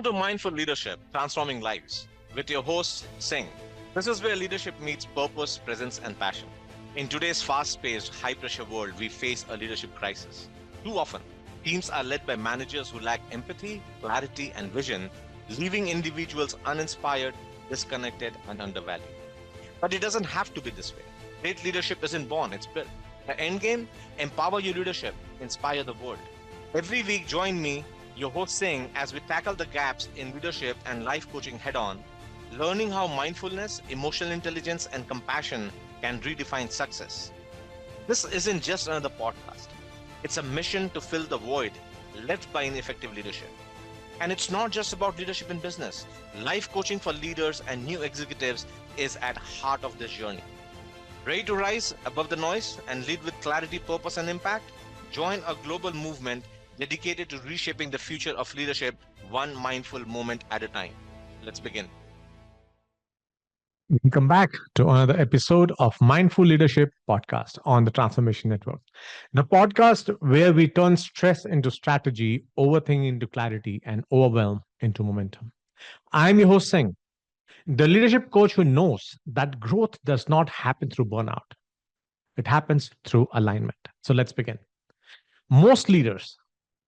Welcome to Mindful Leadership, Transforming Lives, with your host, Singh. This is where leadership meets purpose, presence, and passion. In today's fast-paced, high-pressure world, we face a leadership crisis. Too often, teams are led by managers who lack empathy, clarity, and vision, leaving individuals uninspired, disconnected, and undervalued. But it doesn't have to be this way. Great leadership isn't born, it's built. The end game: empower your leadership, inspire the world. Every week, join me, your host Singh, as we tackle the gaps in leadership and life coaching head on, learning how mindfulness, emotional intelligence, and compassion can redefine success. This isn't just another podcast, it's a mission to fill the void left by ineffective leadership. And it's not just about leadership in business. Life coaching for leaders and new executives is at heart of this journey. Ready to rise above the noise and lead with clarity, purpose, and impact? Join a global movement dedicated to reshaping the future of leadership, one mindful moment at a time. Let's begin. Welcome back to another episode of Mindful Leadership Podcast on the Transformation Network, the podcast where we turn stress into strategy, overthinking into clarity, and overwhelm into momentum. I'm your host, Singh, the leadership coach who knows that growth does not happen through burnout, it happens through alignment. So let's begin. Most leaders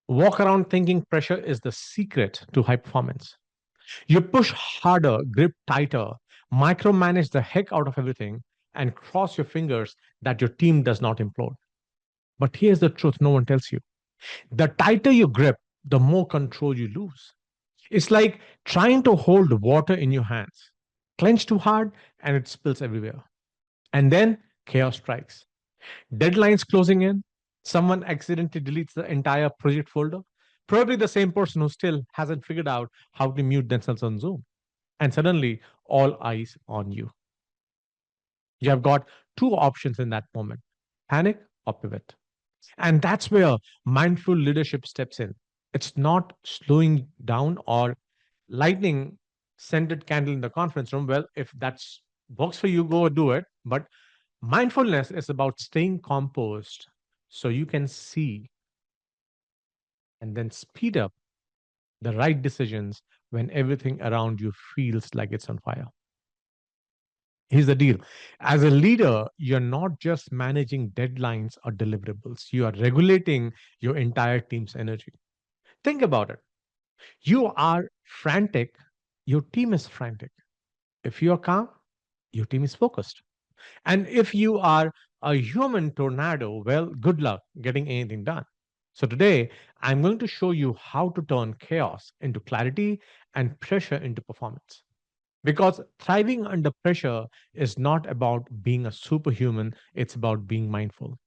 walk around thinking pressure is the secret to high performance. You push harder, grip tighter, micromanage the heck out of everything, and cross your fingers that your team does not implode. But here's the truth no one tells you: the tighter you grip, the more control you lose. It's like trying to hold water in your hands. Clench too hard, and it spills everywhere. And then chaos strikes. Deadlines closing in, someone accidentally deletes the entire project folder. Probably the same person who still hasn't figured out how to mute themselves on Zoom. And suddenly, all eyes on you. You have got two options in that moment: panic or pivot. And that's where mindful leadership steps in. It's not slowing down or lighting scented candle in the conference room. Well, if that's works for you, go do it. But mindfulness is about staying composed so you can see and then speed up the right decisions when everything around you feels like it's on fire. Here's the deal: as a leader, you're not just managing deadlines or deliverables, you are regulating your entire team's energy. Think about it. You are frantic, your team is frantic. If you are calm, your team is focused. And if you are a human tornado, well, good luck getting anything done. So today, I'm going to show you how to turn chaos into clarity and pressure into performance. Because thriving under pressure is not about being a superhuman, it's about being mindful.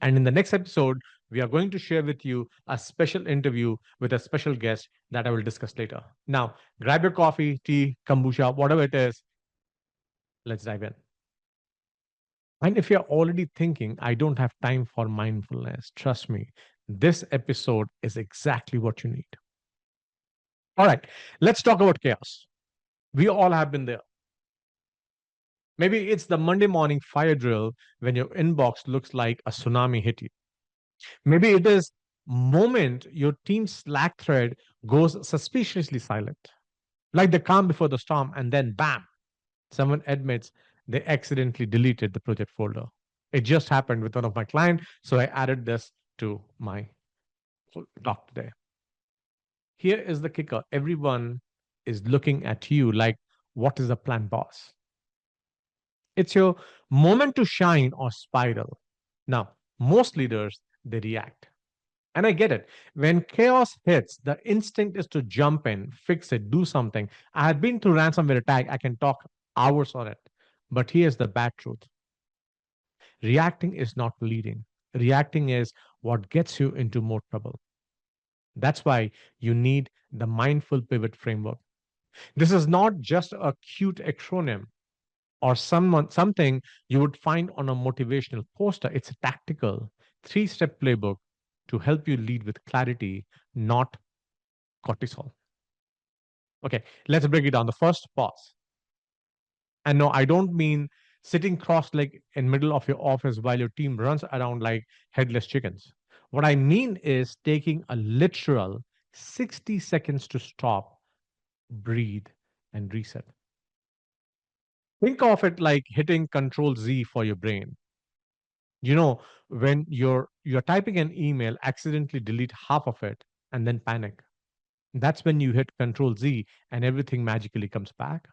And in the next episode, we are going to share with you a special interview with a special guest that I will discuss later. Now, grab your coffee, tea, kombucha, whatever it is. Let's dive in. And if you're already thinking, I don't have time for mindfulness, trust me, this episode is exactly what you need. All right, let's talk about chaos. We all have been there. Maybe it's the Monday morning fire drill when your inbox looks like a tsunami hit you. Maybe it is moment your team's Slack thread goes suspiciously silent, like the calm before the storm, and then bam, someone admits they accidentally deleted the project folder. It just happened with one of my clients, so I added this to my talk today. Here is the kicker: everyone is looking at you like, what is the plan, boss? It's your moment to shine or spiral. Now, most leaders, they react. And I get it. When chaos hits, the instinct is to jump in, fix it, do something. I have been through ransomware attack. I can talk hours on it. But here's the bad truth: reacting is not leading. Reacting is what gets you into more trouble. That's why you need the mindful pivot framework. This is not just a cute acronym or something you would find on a motivational poster. It's a tactical three-step playbook to help you lead with clarity, not cortisol. Okay, let's break it down. The first, pause. And no, I don't mean sitting cross-legged in middle of your office while your team runs around like headless chickens. What I mean is taking a literal 60 seconds to stop, breathe, and reset. Think of it like hitting Control Z for your brain. You know, when you're typing an email, accidentally delete half of it and then panic. That's when you hit Control Z and everything magically comes back.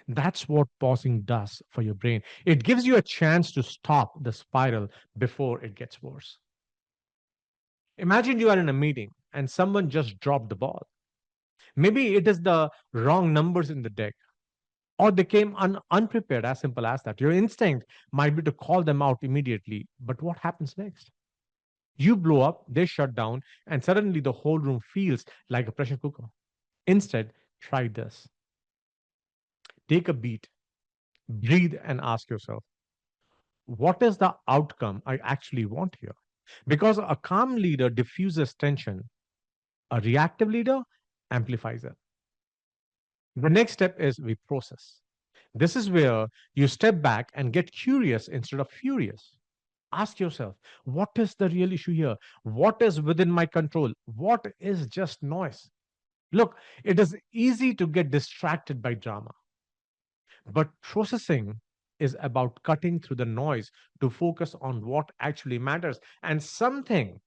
That's what pausing does for your brain. It gives you a chance to stop the spiral before it gets worse. Imagine you are in a meeting and someone just dropped the ball. Maybe it is the wrong numbers in the deck, or they came unprepared, as simple as that. Your instinct might be to call them out immediately, but what happens next? You blow up, they shut down, and suddenly the whole room feels like a pressure cooker. Instead, try this. Take a beat, breathe, and ask yourself, what is the outcome I actually want here? Because a calm leader diffuses tension, a reactive leader amplifies it. The next step is we process. This is where you step back and get curious instead of furious. Ask yourself, what is the real issue here? What is within my control? What is just noise? Look, it is easy to get distracted by drama, but processing is about cutting through the noise to focus on what actually matters and something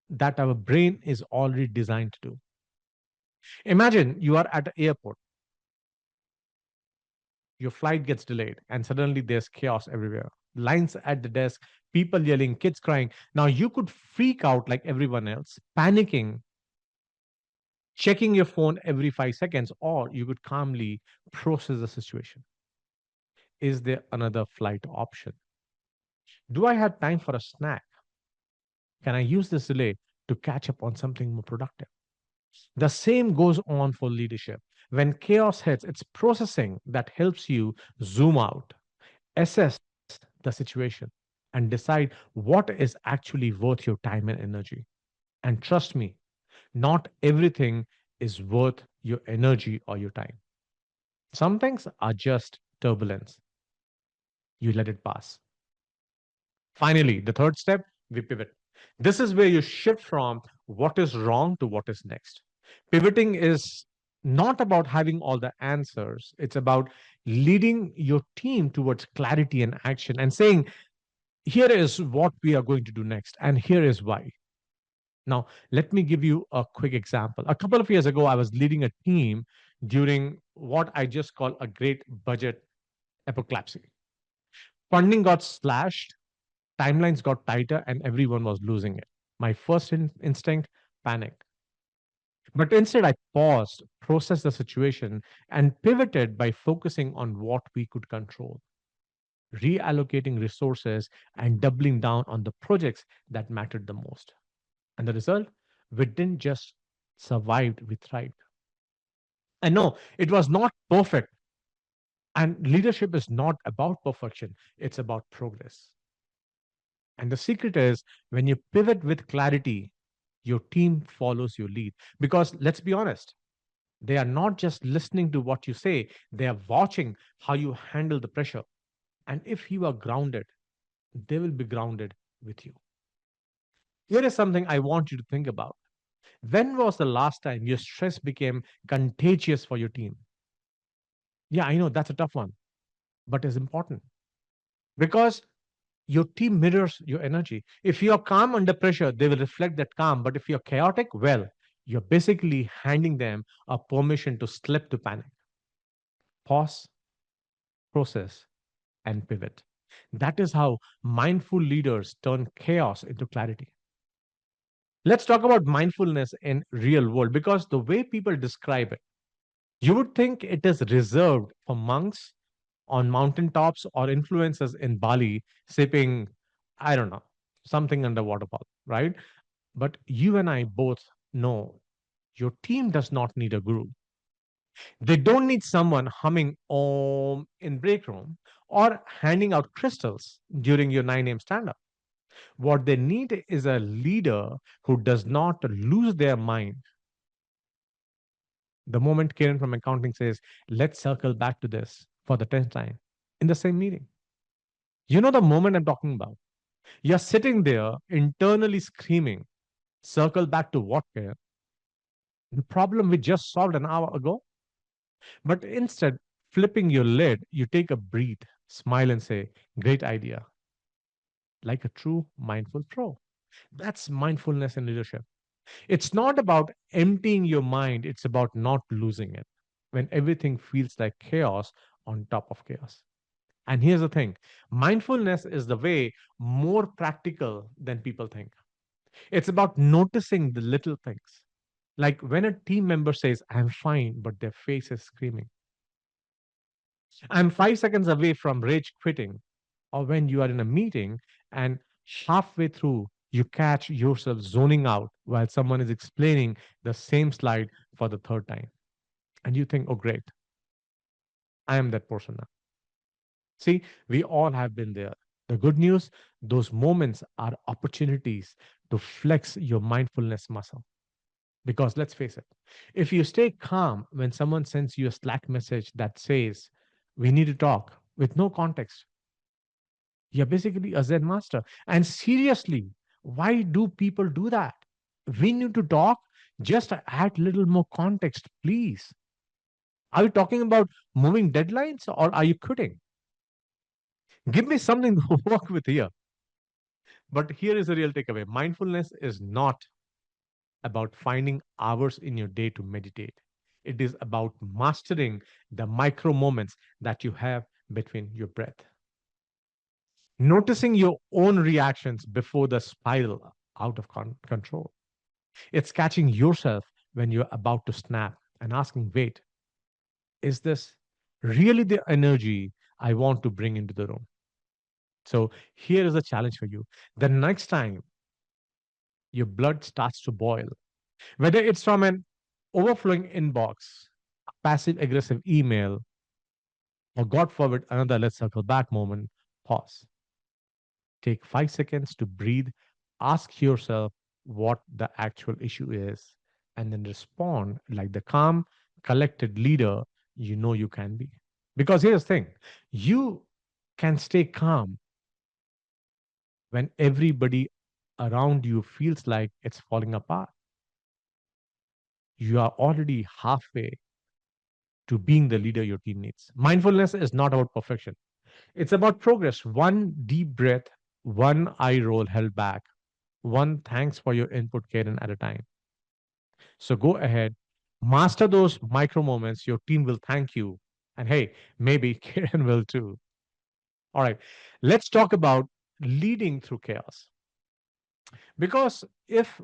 that our brain is already designed to do. Imagine you are at an airport, your flight gets delayed, and suddenly there's chaos everywhere. Lines at the desk, people yelling, kids crying. Now you could freak out like everyone else, panicking, checking your phone every 5 seconds, or you could calmly process the situation. Is there another flight option? Do I have time for a snack? Can I use this delay to catch up on something more productive? The same goes on for leadership. When chaos hits, it's processing that helps you zoom out, assess the situation, and decide what is actually worth your time and energy. And trust me, not everything is worth your energy or your time. Some things are just turbulence. You let it pass. Finally, the third step, we pivot. This is where you shift from what is wrong to what is next. Pivoting is not about having all the answers, it's about leading your team towards clarity and action and saying, here is what we are going to do next, and here is why. Now, let me give you a quick example. A couple of years ago, I was leading a team during what I just call a great budget apocalypse. Funding got slashed, timelines got tighter, and everyone was losing it. My first instinct, panic. But instead, I paused, processed the situation, and pivoted by focusing on what we could control, reallocating resources, and doubling down on the projects that mattered the most. And the result, we didn't just survive, we thrived. And no, it was not perfect. And leadership is not about perfection, it's about progress. And the secret is when you pivot with clarity, your team follows your lead. Because let's be honest, they are not just listening to what you say, they are watching how you handle the pressure. And if you are grounded, they will be grounded with you. Here is something I want you to think about. When was the last time your stress became contagious for your team? Yeah, I know that's a tough one, but it's important because your team mirrors your energy. If you're calm under pressure, they will reflect that calm. But if you're chaotic, well, you're basically handing them a permission to slip to panic. Pause, process, and pivot. That is how mindful leaders turn chaos into clarity. Let's talk about mindfulness in real world because the way people describe it, you would think it is reserved for monks on mountaintops or influencers in Bali sipping, I don't know, something under waterfall, right? But you and I both know your team does not need a guru. They don't need someone humming Om in break room or handing out crystals during your 9 a.m. stand up. What they need is a leader who does not lose their mind the moment Karen from accounting says, let's circle back to this for the 10th time in the same meeting. You know the moment I'm talking about. You're sitting there internally screaming, circle back to what, Karen? The problem we just solved an hour ago? But instead, flipping your lid, you take a breath, smile, and say, great idea, like a true mindful pro. That's mindfulness in leadership. It's not about emptying your mind, it's about not losing it when everything feels like chaos on top of chaos. And here's the thing, mindfulness is the way more practical than people think. It's about noticing the little things. Like when a team member says, I'm fine, but their face is screaming. I'm 5 seconds away from rage quitting. Or when you are in a meeting and halfway through, you catch yourself zoning out while someone is explaining the same slide for the third time. And you think, oh, great, I am that person now. See, we all have been there. The good news, those moments are opportunities to flex your mindfulness muscle. Because let's face it, if you stay calm when someone sends you a Slack message that says, we need to talk with no context, you're basically a Zen master. And seriously, why do people do that? We need to talk. Just add little more context, please. Are you talking about moving deadlines or are you quitting? Give me something to work with here. But here is the real takeaway, mindfulness is not about finding hours in your day to meditate, it is about mastering the micro moments that you have between your breath. Noticing your own reactions before the spiral out of control. It's catching yourself when you're about to snap and asking, wait, is this really the energy I want to bring into the room? So here is a challenge for you. The next time your blood starts to boil, whether it's from an overflowing inbox, a passive aggressive email, or God forbid, another let's circle back moment, pause. Take 5 seconds to breathe, ask yourself what the actual issue is, and then respond like the calm, collected leader you know you can be. Because here's the thing, you can stay calm when everybody around you feels like it's falling apart. You are already halfway to being the leader your team needs. Mindfulness is not about perfection, it's about progress. One deep breath, one eye roll held back, one thanks for your input, Karen, at a time. So go ahead, master those micro moments. Your team will thank you. And hey, maybe Karen will too. All right, let's talk about leading through chaos. Because if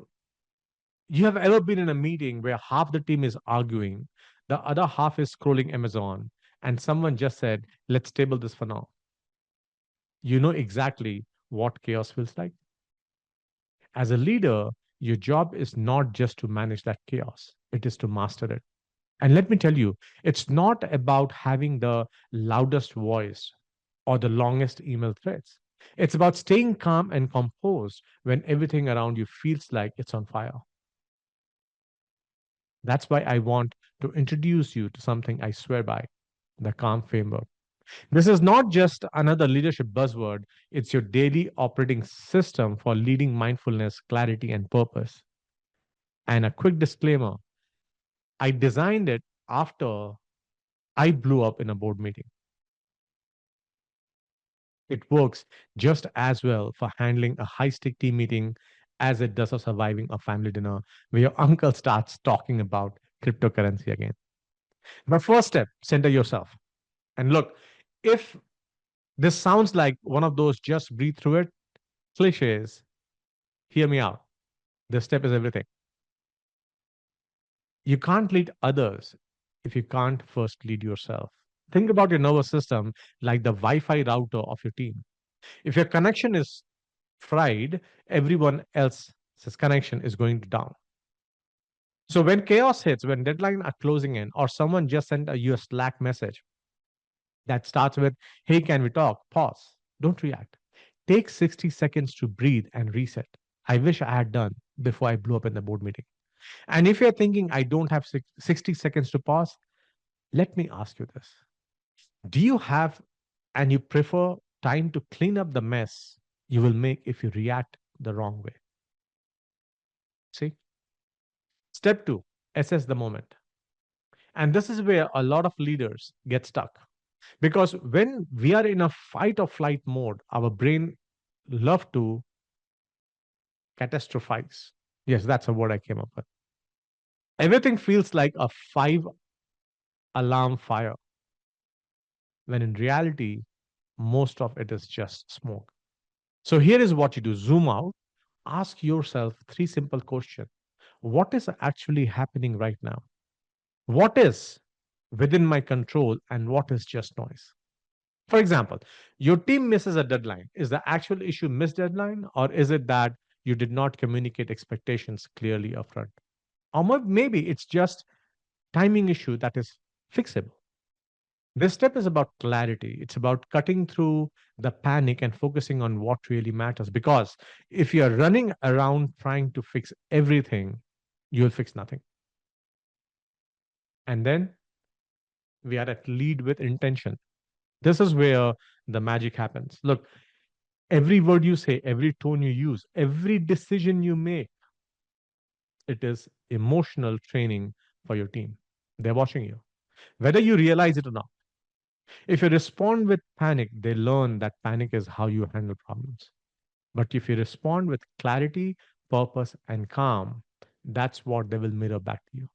you have ever been in a meeting where half the team is arguing, the other half is scrolling Amazon, and someone just said, let's table this for now, you know exactly what chaos feels like. As a leader, your job is not just to manage that chaos, it is to master it. And let me tell you, it's not about having the loudest voice or the longest email threads. It's about staying calm and composed when everything around you feels like it's on fire. That's why I want to introduce you to something I swear by, the calm framework. This is not just another leadership buzzword, it's your daily operating system for leading mindfulness, clarity, and purpose. And a quick disclaimer, I designed it after I blew up in a board meeting. It works just as well for handling a high stake team meeting as it does for surviving a family dinner where your uncle starts talking about cryptocurrency again. But first step, center yourself. And look, if this sounds like one of those just breathe through it cliches, hear me out. This step is everything. You can't lead others if you can't first lead yourself. Think about your nervous system like the Wi Fi router of your team. If your connection is fried, everyone else's connection is going down. So when chaos hits, when deadlines are closing in, or someone just sent a you a Slack message that starts with, hey, can we talk? Pause. Don't react. Take 60 seconds to breathe and reset. I wish I had done before I blew up in the board meeting. And if you're thinking I don't have 60 seconds to pause, let me ask you this. Do you have and you prefer time to clean up the mess you will make if you react the wrong way? See? Step two, assess the moment. And this is where a lot of leaders get stuck. Because when we are in a fight or flight mode, our brain love to catastrophize. Yes, that's a word I came up with. Everything feels like a 5 alarm fire, when in reality, most of it is just smoke. So here is what you do: zoom out, ask yourself three simple questions. What is actually happening right now? What is within my control and what is just noise? For example, your team misses a deadline. Is the actual issue missed deadline, or is it that you did not communicate expectations clearly upfront? Or maybe it's just timing issue that is fixable. This step is about clarity. It's about cutting through the panic and focusing on what really matters. Because if you're running around trying to fix everything, you'll fix nothing. And then we are at lead with intention. This is where the magic happens. Look, every word you say, every tone you use, every decision you make, it is emotional training for your team. They're watching you, whether you realize it or not. If you respond with panic, they learn that panic is how you handle problems. But if you respond with clarity, purpose, and calm, that's what they will mirror back to you.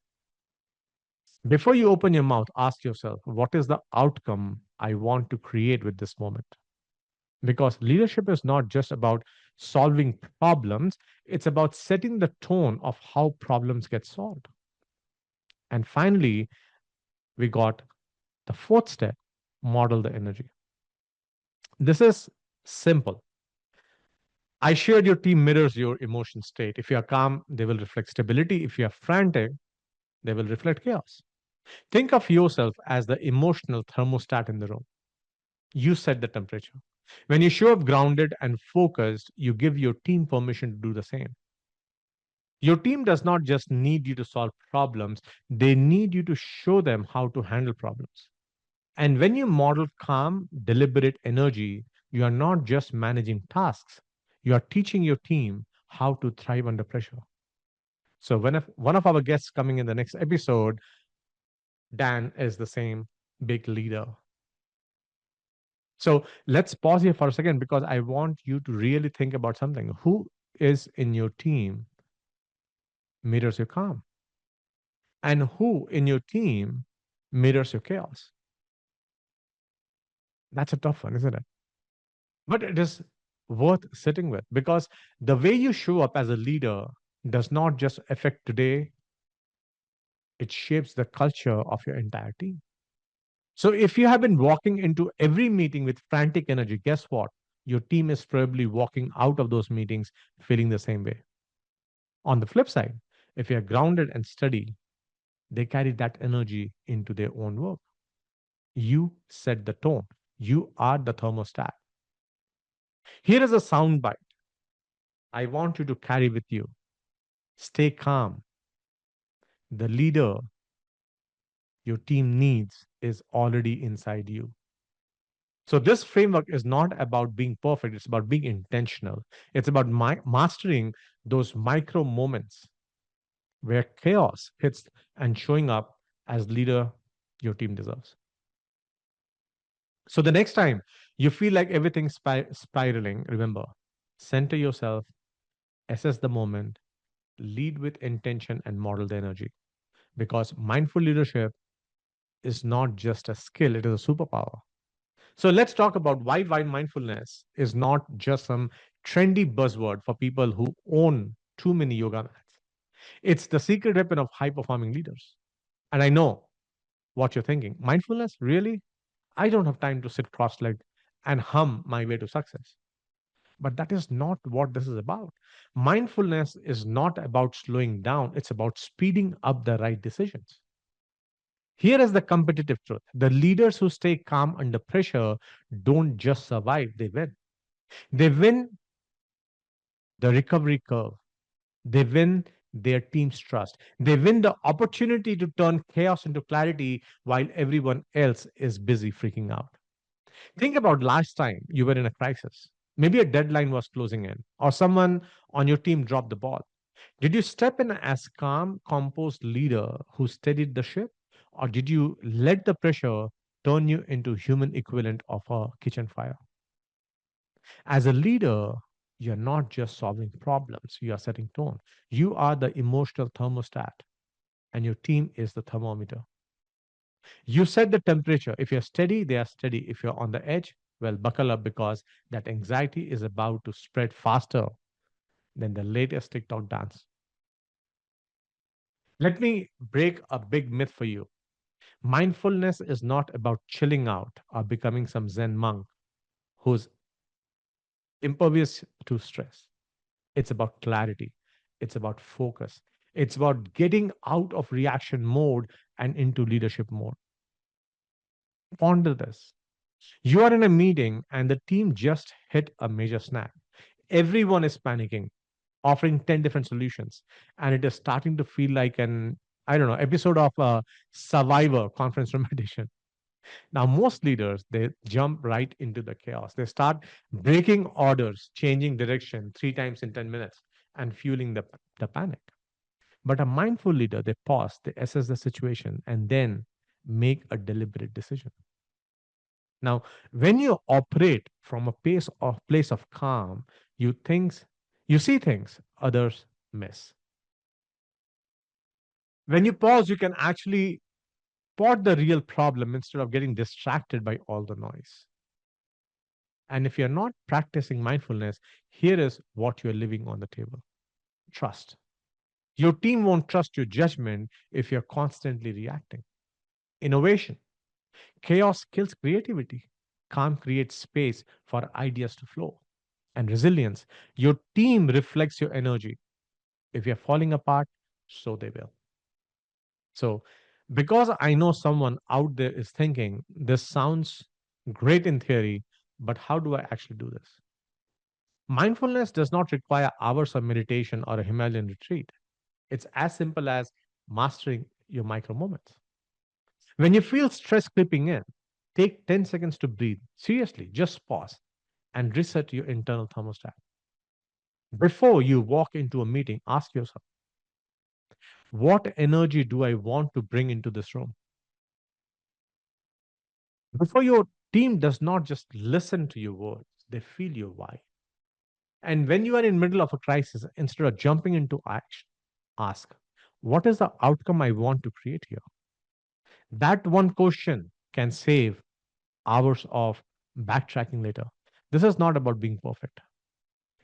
Before you open your mouth, ask yourself, what is the outcome I want to create with this moment? Because leadership is not just about solving problems, it's about setting the tone of how problems get solved. And finally, we got the fourth step: model the energy. This is simple. I shared your team mirrors your emotion state. If you are calm, they will reflect stability. If you are frantic, they will reflect chaos. Think of yourself as the emotional thermostat in the room. You set the temperature. When you show up grounded and focused, you give your team permission to do the same. Your team does not just need you to solve problems, they need you to show them how to handle problems. And when you model calm, deliberate energy, you are not just managing tasks, you are teaching your team how to thrive under pressure. So, when one of our guests coming in the next episode, Dan is the same big leader. So, let's pause here for a second because I want you to really think about something. Who is in your team mirrors your calm? And who in your team mirrors your chaos? That's a tough one, isn't it? But it is worth sitting with because the way you show up as a leader does not just affect today, it shapes the culture of your entire team. So if you have been walking into every meeting with frantic energy, guess what? Your team is probably walking out of those meetings feeling the same way. On the flip side, if you are grounded and steady, they carry that energy into their own work. You set the tone. You are the thermostat. Here is a sound bite I want you to carry with you. Stay calm. The leader your team needs is already inside you. So, this framework is not about being perfect, it's about being intentional. It's about mastering those micro moments where chaos hits and showing up as leader your team deserves. So, the next time you feel like everything's spiraling, remember, center yourself, assess the moment, lead with intention, and model the energy. Because mindful leadership is not just a skill, it is a superpower. So let's talk about why mindfulness is not just some trendy buzzword for people who own too many yoga mats. It's the secret weapon of high performing leaders. And I know what you're thinking. Mindfulness? Really? I don't have time to sit cross legged and hum my way to success. But that is not what this is about. Mindfulness is not about slowing down, it's about speeding up the right decisions. Here is the competitive truth: the leaders who stay calm under pressure don't just survive, they win. They win the recovery curve, they win their team's trust, they win the opportunity to turn chaos into clarity while everyone else is busy freaking out. Think about last time you were in a crisis. Maybe a deadline was closing in, or someone on your team dropped the ball. Did you step in as calm, composed leader who steadied the ship? Or did you let the pressure turn you into human equivalent of a kitchen fire? As a leader, you're not just solving problems, you are setting tone. You are the emotional thermostat, and your team is the thermometer. You set the temperature. If you're steady, they are steady. If you're on the edge, well, buckle up because that anxiety is about to spread faster than the latest TikTok dance. Let me break a big myth for you. Mindfulness is not about chilling out or becoming some Zen monk who's impervious to stress. It's about clarity, it's about focus, it's about getting out of reaction mode and into leadership mode. Ponder this. You are in a meeting and the team just hit a major snag. Everyone is panicking, offering 10 different solutions, and it is starting to feel like an, I don't know, episode of a Survivor conference room edition. Now, most leaders, they jump right into the chaos. They start breaking orders, changing direction 3 times in 10 minutes, and fueling the panic. But a mindful leader, they pause, they assess the situation, and then make a deliberate decision. Now, when you operate from a place of calm, you see things others miss. When you pause, you can actually spot the real problem instead of getting distracted by all the noise. And if you're not practicing mindfulness, here is what you're leaving on the table: trust. Your team won't trust your judgment if you're constantly reacting. Innovation. Chaos kills creativity. Calm creates space for ideas to flow. And resilience. Your team reflects your energy. If you're falling apart, so they will. So, because I know someone out there is thinking, this sounds great in theory, but how do I actually do this? Mindfulness does not require hours of meditation or a Himalayan retreat. It's as simple as mastering your micro moments. When you feel stress creeping in, take 10 seconds to breathe. Seriously, just pause and reset your internal thermostat. Before you walk into a meeting, ask yourself, what energy do I want to bring into this room? Before your team does not just listen to your words, they feel your why. And when you are in middle of a crisis, instead of jumping into action, ask, what is the outcome I want to create here? That one question can save hours of backtracking later. This is not about being perfect.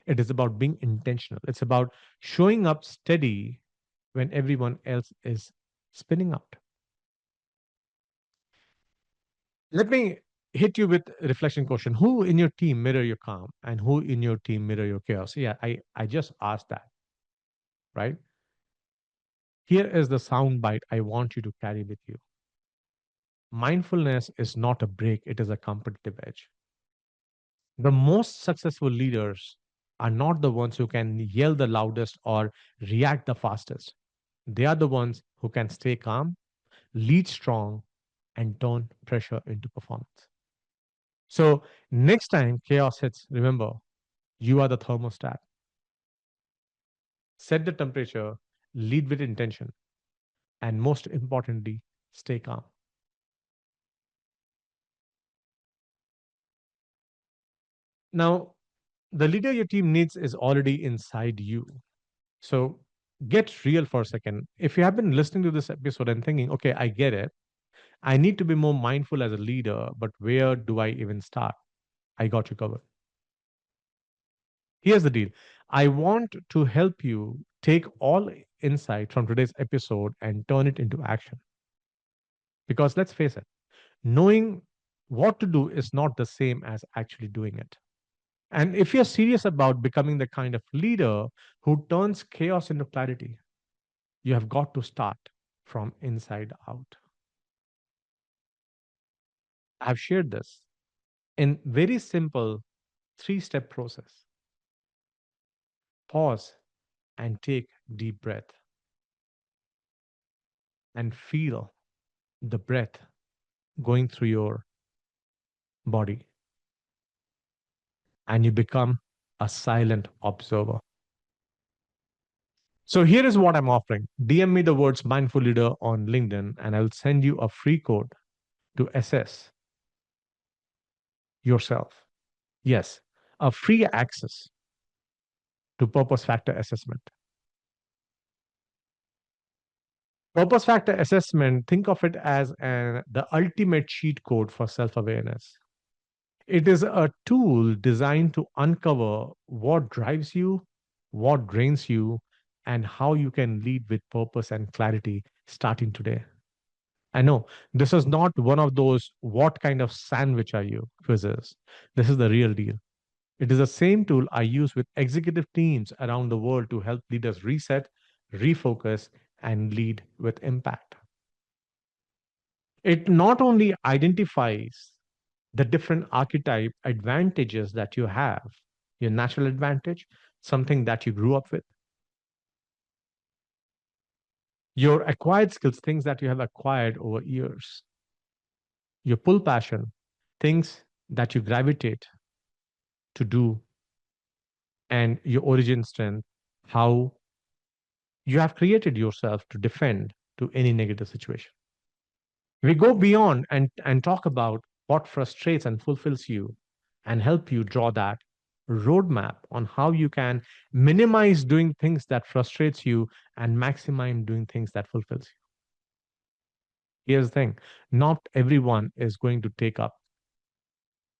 It is about being intentional. It's about showing up steady when everyone else is spinning out. Let me hit you with a reflection question. Who in your team mirror your calm and who in your team mirror your chaos? Yeah, I just asked that, right? Here is the sound bite I want you to carry with you. Mindfulness is not a break, it is a competitive edge. The most successful leaders are not the ones who can yell the loudest or react the fastest. They are the ones who can stay calm, lead strong, and turn pressure into performance. So, next time chaos hits, remember you are the thermostat. Set the temperature, lead with intention, and most importantly, stay calm. Now, the leader your team needs is already inside you. So, get real for a second. If you have been listening to this episode and thinking, okay, I get it, I need to be more mindful as a leader, but where do I even start? I got you covered. Here's the deal. I want to help you take all insight from today's episode and turn it into action. Because let's face it, knowing what to do is not the same as actually doing it. And if you're serious about becoming the kind of leader who turns chaos into clarity, you have got to start from inside out. I have shared this in very simple 3-step process. Pause and take deep breath and feel the breath going through your body, and you become a silent observer. So here is what I'm offering. DM me the words mindful leader on LinkedIn, and I'll send you a free code to assess yourself. Yes, a free access to purpose factor assessment. Purpose factor assessment, think of it as the ultimate cheat code for self awareness. It is a tool designed to uncover what drives you, what drains you, and how you can lead with purpose and clarity starting today. I know this is not one of those what kind of sandwich are you quizzes. This is the real deal. It is the same tool I use with executive teams around the world to help leaders reset, refocus, and lead with impact. It not only identifies the different archetype advantages that you have, your natural advantage, something that you grew up with, your acquired skills, things that you have acquired over years, your pull passion, things that you gravitate to do, and your origin strength, how you have created yourself to defend to any negative situation. We go beyond and talk about what frustrates and fulfills you and help you draw that roadmap on how you can minimize doing things that frustrates you and maximize doing things that fulfills you. Here's the thing, not everyone is going to take up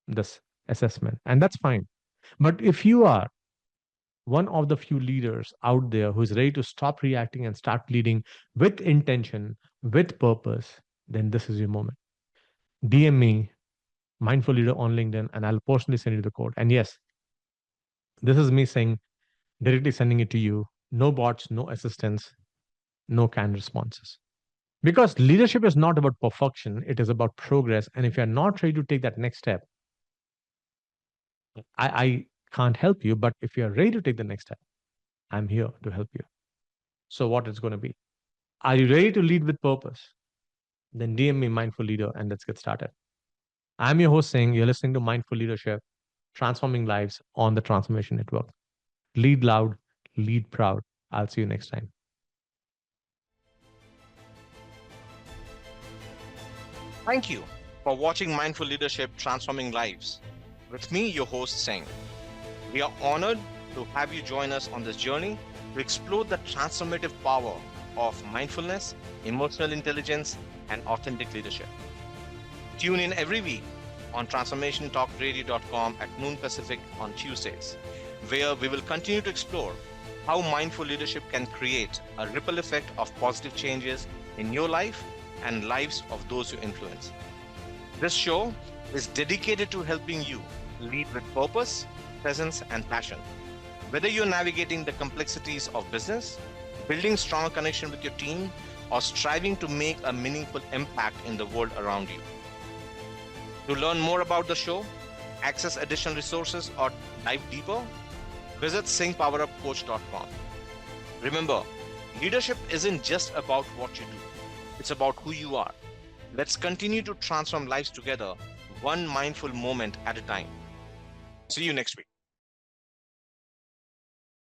this assessment, and that's fine. But if you are one of the few leaders out there who is ready to stop reacting and start leading with intention, with purpose, then this is your moment. DM me, Mindful Leader on LinkedIn, and I'll personally send you the code. And yes, this is me saying, directly sending it to you. No bots, no assistants, no canned responses. Because leadership is not about perfection, it is about progress. And if you're not ready to take that next step, I can't help you. But if you're ready to take the next step, I'm here to help you. So, what it's going to be? Are you ready to lead with purpose? Then DM me Mindful Leader and let's get started. I'm your host Singh. You're listening to Mindful Leadership, transforming lives on the Transformation Network. Lead loud, lead proud. I'll see you next time. Thank you for watching Mindful Leadership Transforming Lives. With me, your host, Singh. We are honored to have you join us on this journey to explore the transformative power of mindfulness, emotional intelligence, and authentic leadership. Tune in every week on transformationtalkradio.com at noon Pacific on Tuesdays, where we will continue to explore how mindful leadership can create a ripple effect of positive changes in your life and lives of those you influence. This show is dedicated to helping you lead with purpose, presence, and passion. Whether you're navigating the complexities of business, building strong connection with your team, or striving to make a meaningful impact in the world around you. To learn more about the show, access additional resources, or dive deeper, visit singpowerupcoach.com. Remember, leadership isn't just about what you do, it's about who you are. Let's continue to transform lives together, one mindful moment at a time. See you next week.